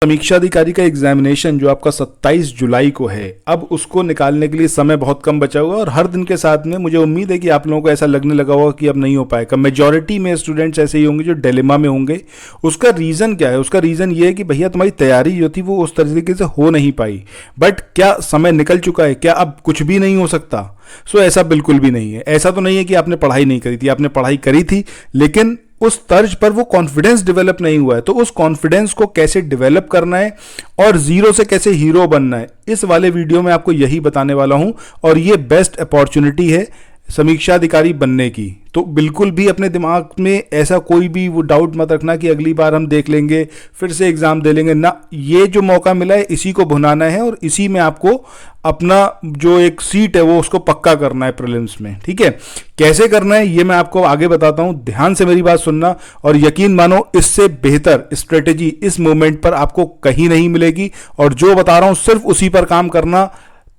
समीक्षा अधिकारी का एग्जामिनेशन जो आपका 27 जुलाई को है, अब उसको निकालने के लिए समय बहुत कम बचा हुआ है और हर दिन के साथ में मुझे उम्मीद है कि आप लोगों को ऐसा लगने लगा होगा कि अब नहीं हो पाएगा। मेजॉरिटी में स्टूडेंट्स ऐसे ही होंगे जो डिलेमा में होंगे। उसका रीज़न क्या है? उसका रीज़न ये है कि भैया तुम्हारी तैयारी जो थी वो उस तरीके से हो नहीं पाई। बट क्या समय निकल चुका है? क्या अब कुछ भी नहीं हो सकता? ऐसा बिल्कुल भी नहीं है। ऐसा तो नहीं है कि आपने पढ़ाई नहीं करी थी, आपने पढ़ाई करी थी, लेकिन उस तर्ज पर वो कॉन्फिडेंस डेवलप नहीं हुआ है। तो उस कॉन्फिडेंस को कैसे डेवलप करना है और जीरो से कैसे हीरो बनना है, इस वाले वीडियो में आपको यही बताने वाला हूं। और ये बेस्ट अपॉर्चुनिटी है समीक्षा अधिकारी बनने की। तो बिल्कुल भी अपने दिमाग में ऐसा कोई भी वो डाउट मत रखना कि अगली बार हम देख लेंगे, फिर से एग्जाम दे लेंगे ना। ये जो मौका मिला है इसी को भुनाना है और इसी में आपको अपना जो एक सीट है वो उसको पक्का करना है प्रीलिम्स में। ठीक है, कैसे करना है ये मैं आपको आगे बताता हूं। ध्यान से मेरी बात सुनना और यकीन मानो इससे बेहतर स्ट्रेटेजी इस मोमेंट पर आपको कहीं नहीं मिलेगी। और जो बता रहा हूं सिर्फ उसी पर काम करना।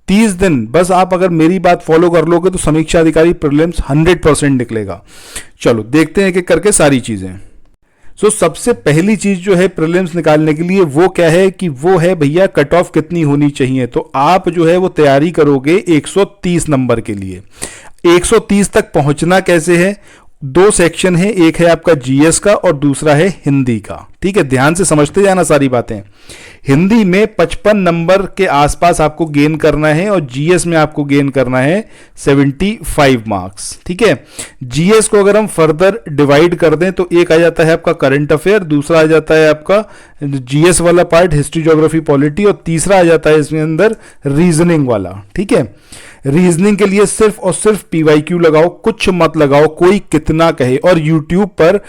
30 दिन बस आप अगर मेरी बात फॉलो कर लोगे तो समीक्षा अधिकारी प्रीलिम्स 100% निकलेगा। चलो देखते हैं कि करके सारी चीजें। सबसे पहली चीज जो है प्रीलिम्स निकालने के लिए वो क्या है कि वो है भैया कट ऑफ कितनी होनी चाहिए। तो आप जो है वो तैयारी करोगे 130 नंबर के लिए। 130 तक पहुंचना कैसे है? 2 सेक्शन है, एक है आपका जीएस का और दूसरा है हिंदी का। ठीक है, ध्यान से समझते जाना सारी बातें। हिंदी में 55 नंबर के आसपास आपको गेन करना है और जीएस में आपको गेन करना है 75 मार्क्स। ठीक है, जीएस को अगर हम फर्दर डिवाइड कर दें तो एक आ जाता है आपका करंट अफेयर, दूसरा आ जाता है आपका जीएस वाला पार्ट हिस्ट्री ज्योग्राफी पॉलिटी और तीसरा आ जाता है इसमें अंदर रीजनिंग वाला। ठीक है, रीजनिंग के लिए सिर्फ और सिर्फ पीवाईक्यू लगाओ, कुछ मत लगाओ कोई कितना कहे। और यूट्यूब पर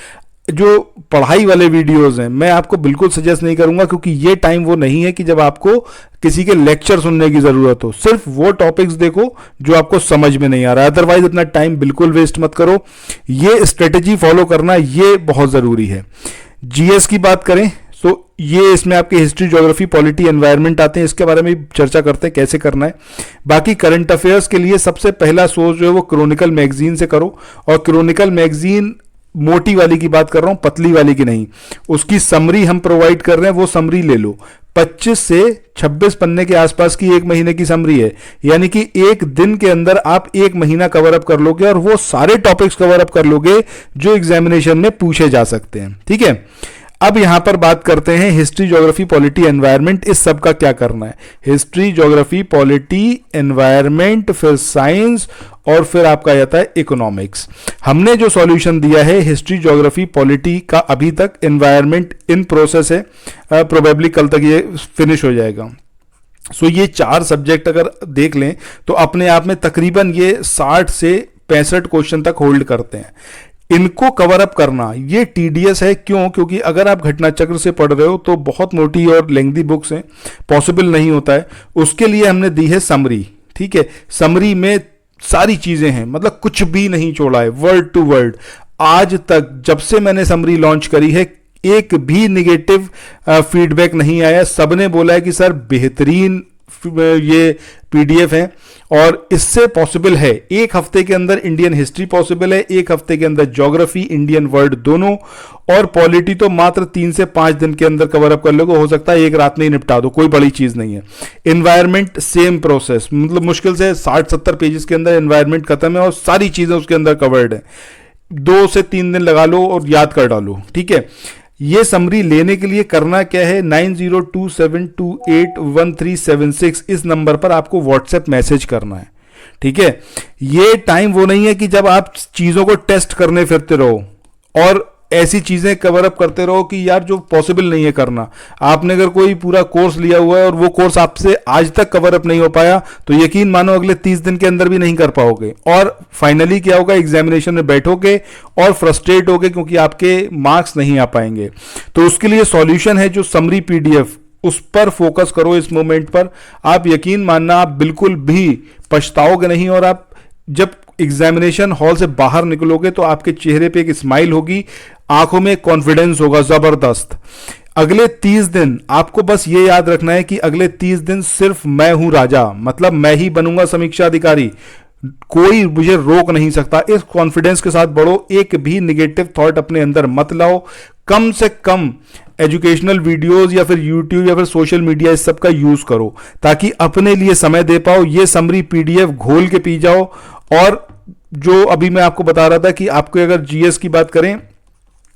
जो पढ़ाई वाले वीडियोस हैं मैं आपको बिल्कुल सजेस्ट नहीं करूंगा, क्योंकि ये टाइम वो नहीं है कि जब आपको किसी के लेक्चर सुनने की जरूरत हो। सिर्फ वो टॉपिक्स देखो जो आपको समझ में नहीं आ रहा है, अदरवाइज अपना टाइम बिल्कुल वेस्ट मत करो। ये स्ट्रेटेजी फॉलो करना ये बहुत जरूरी है। जीएस की बात करें तो ये इसमें आपके हिस्ट्री ज्योग्राफी पॉलिटी एनवायरनमेंट आते हैं, इसके बारे में चर्चा करते हैं कैसे करना है। बाकी करंट अफेयर्स के लिए सबसे पहला सोर्स जो है वो क्रॉनिकल मैगजीन से करो। और क्रॉनिकल मैगजीन मोटी वाली की बात कर रहा हूं, पतली वाली की नहीं। उसकी समरी हम प्रोवाइड कर रहे हैं, वो समरी ले लो। 25 से 26 पन्ने के आसपास की एक महीने की समरी है, यानी कि एक दिन के अंदर आप एक महीना कवर अप कर लोगे और वो सारे टॉपिक्स कवर अप कर लोगे जो एग्जामिनेशन में पूछे जा सकते हैं। ठीक है, अब यहां पर बात करते हैं हिस्ट्री ज्योग्राफी पॉलिटी एनवायरनमेंट। इस सब का क्या करना है? हिस्ट्री ज्योग्राफी पॉलिटी एनवायरनमेंट, फिर साइंस और फिर आपका जाता है इकोनॉमिक्स। हमने जो सॉल्यूशन दिया है हिस्ट्री ज्योग्राफी पॉलिटी का अभी तक, एनवायरनमेंट इन प्रोसेस है, प्रोबेबली कल तक ये फिनिश हो जाएगा। ये 4 सब्जेक्ट अगर देख लें तो अपने आप में तकरीबन ये 60 से 65 क्वेश्चन तक होल्ड करते हैं। इनको कवर अप करना ये टीडीएस है। क्यों? क्योंकि अगर आप घटना चक्र से पढ़ रहे हो तो बहुत मोटी और लेंथी बुक्स हैं, पॉसिबल नहीं होता है। उसके लिए हमने दी है समरी। ठीक है, समरी में सारी चीजें हैं, मतलब कुछ भी नहीं छोड़ा है, वर्ड टू वर्ड। आज तक जब से मैंने समरी लॉन्च करी है एक भी निगेटिव फीडबैक नहीं आया। सबने बोला है कि सर बेहतरीन ये पीडीएफ है और इससे पॉसिबल है। एक हफ्ते के अंदर इंडियन हिस्ट्री पॉसिबल है, एक हफ्ते के अंदर ज्योग्राफी, इंडियन वर्ल्ड दोनों, और पॉलिटी तो मात्र 3 से 5 दिन के अंदर कवर अप कर लोगे। हो सकता है एक रात में ही निपटा दो, कोई बड़ी चीज नहीं है। एनवायरनमेंट सेम प्रोसेस, मतलब मुश्किल से 60-70 पेजेस के अंदर एनवायरनमेंट खत्म है और सारी चीजें उसके अंदर कवर्ड है। 2 से 3 दिन लगा लो और याद कर डालो। ठीक है, ये समरी लेने के लिए करना क्या है? 9027281376 इस नंबर पर आपको व्हाट्सएप मैसेज करना है। ठीक है, ये टाइम वो नहीं है कि जब आप चीजों को टेस्ट करने फिरते रहो और ऐसी चीजें कवर अप करते रहो कि यार जो पॉसिबल नहीं है करना। आपने अगर कोई पूरा कोर्स लिया हुआ है और वो कोर्स आपसे आज तक कवर अप नहीं हो पाया तो यकीन मानो अगले 30 दिन के अंदर भी नहीं कर पाओगे। और फाइनली क्या होगा? एग्जामिनेशन में बैठोगे और फ्रस्ट्रेट होगे क्योंकि आपके मार्क्स नहीं आ पाएंगे। तो उसके लिए सॉल्यूशन है जो समरी पीडीएफ, उस पर फोकस करो इस मोमेंट पर। आप यकीन मानना आप बिल्कुल भी पछताओगे नहीं और आप जब एग्जामिनेशन हॉल से बाहर निकलोगे तो आपके चेहरे पे एक स्माइल होगी, आंखों में कॉन्फिडेंस होगा जबरदस्त। अगले 30 दिन आपको बस ये याद रखना है कि अगले 30 दिन सिर्फ मैं हूं राजा, मतलब मैं ही बनूंगा समीक्षा अधिकारी। कोई मुझे रोक नहीं सकता। इस कॉन्फिडेंस के साथ बढ़ो, एक भी निगेटिव थॉट अपने अंदर मत लाओ। कम से कम एजुकेशनल वीडियोस या फिर यूट्यूब या फिर सोशल मीडिया इस सब का यूज करो ताकि अपने लिए समय दे पाओ। ये समरी पीडीएफ घोल के पी जाओ। और जो अभी मैं आपको बता रहा था कि आपको अगर जीएस की बात करें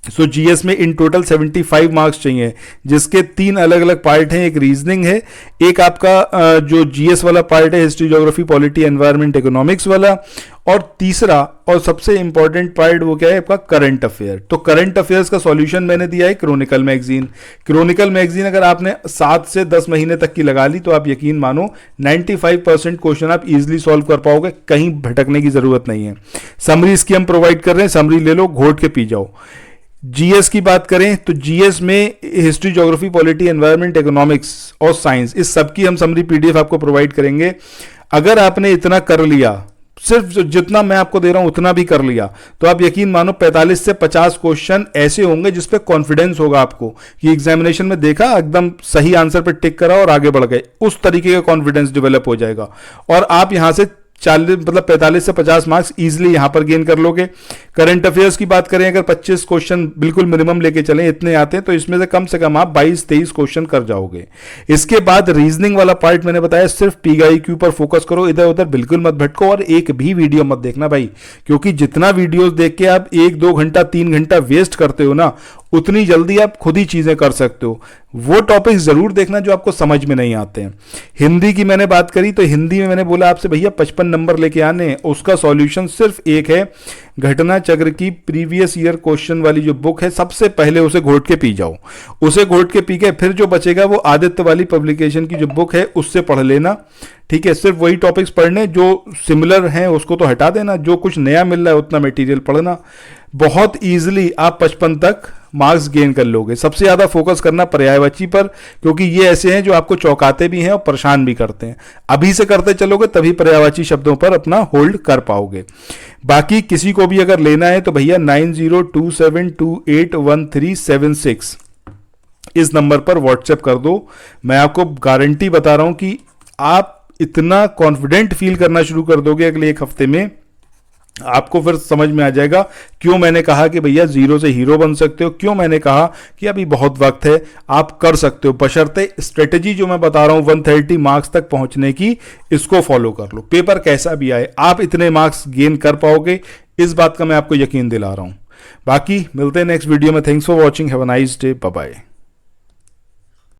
सो जीएस में इन टोटल 75 मार्क्स चाहिए, जिसके 3 अलग अलग पार्ट हैं। एक रीजनिंग है, एक आपका जो जीएस वाला पार्ट है history geography polity environment economics वाला, और तीसरा और सबसे इंपॉर्टेंट पार्ट वो क्या है आपका करंट अफेयर। तो करंट अफेयर्स का सॉल्यूशन मैंने दिया है क्रॉनिकल मैगजीन। क्रॉनिकल मैगजीन अगर आपने 7 से 10 महीने तक की लगा ली तो आप यकीन मानो 95% क्वेश्चन आप इजीली सॉल्व कर पाओगे, कहीं भटकने की जरूरत नहीं है। समरी इसकी हम प्रोवाइड कर रहे हैं, समरी ले लो, घोट के पी जाओ। जीएस की बात करें तो जीएस में history geography polity environment economics और साइंस इस सब की हम समरी पीडीएफ आपको प्रोवाइड करेंगे। अगर आपने इतना कर लिया, सिर्फ जितना मैं आपको दे रहा हूं उतना भी कर लिया, तो आप यकीन मानो 45 से 50 क्वेश्चन ऐसे होंगे जिस पे कॉन्फिडेंस होगा आपको कि एग्जामिनेशन में देखा एकदम सही आंसर पे टिक करा और आगे बढ़ गए। उस तरीके का कॉन्फिडेंस डेवलप हो जाएगा और आप यहां से 45 से 50 मार्क्स इजीली यहां पर गेन कर लोगे। करंट अफेयर्स की बात करें अगर 25 क्वेश्चन बिल्कुल मिनिमम लेके चलें, इतने आते हैं, तो इसमें से कम आप 22-23 क्वेश्चन कर जाओगे। इसके बाद रीजनिंग वाला पार्ट मैंने बताया, सिर्फ पीआईक्यू पर फोकस करो, इधर उधर बिल्कुल मत भटको और एक भी वीडियो मत देखना भाई, क्योंकि जितना वीडियोस देख के आप 1-2 घंटा 3 घंटा वेस्ट करते हो ना, उतनी जल्दी आप खुद ही चीजें कर सकते हो। वो टॉपिक्स जरूर देखना जो आपको समझ में नहीं आते हैं। हिंदी की मैंने बात करी तो हिंदी में मैंने बोला आपसे भैया 55 नंबर लेके आने, उसका सॉल्यूशन सिर्फ एक है, घटना चक्र की प्रीवियस ईयर क्वेश्चन वाली जो बुक है, सबसे पहले उसे घोट के पी जाओ। उसे घोट के पी के फिर जो बचेगा वो आदित्य वाली पब्लिकेशन की जो बुक है उससे पढ़ लेना। ठीक है, सिर्फ वही टॉपिक्स पढ़ने जो सिमिलर हैं, उसको तो हटा देना, जो कुछ नया मिल रहा है उतना मटेरियल पढ़ना। बहुत इजीली आप 55 तक मार्क्स गेन कर लोगे। सबसे ज्यादा फोकस करना पर्यायवाची पर, क्योंकि ये ऐसे हैं जो आपको चौंकाते भी हैं और परेशान भी करते हैं। अभी से करते चलोगे तभी पर्यायवाची शब्दों पर अपना होल्ड कर पाओगे। बाकी किसी को भी अगर लेना है तो भैया 9027281376 इस नंबर पर व्हाट्सएप कर दो। मैं आपको गारंटी बता रहा हूं कि आप इतना कॉन्फिडेंट फील करना शुरू कर दोगे अगले एक हफ्ते में, आपको फिर समझ में आ जाएगा क्यों मैंने कहा कि भैया जीरो से हीरो बन सकते हो, क्यों मैंने कहा कि अभी बहुत वक्त है, आप कर सकते हो, बशर्ते स्ट्रेटेजी जो मैं बता रहा हूं 130 मार्क्स तक पहुंचने की, इसको फॉलो कर लो। पेपर कैसा भी आए आप इतने मार्क्स गेन कर पाओगे, इस बात का मैं आपको यकीन दिला रहा हूं। बाकी मिलते हैं नेक्स्ट वीडियो में। Thanks for watching, have a nice day, bye bye.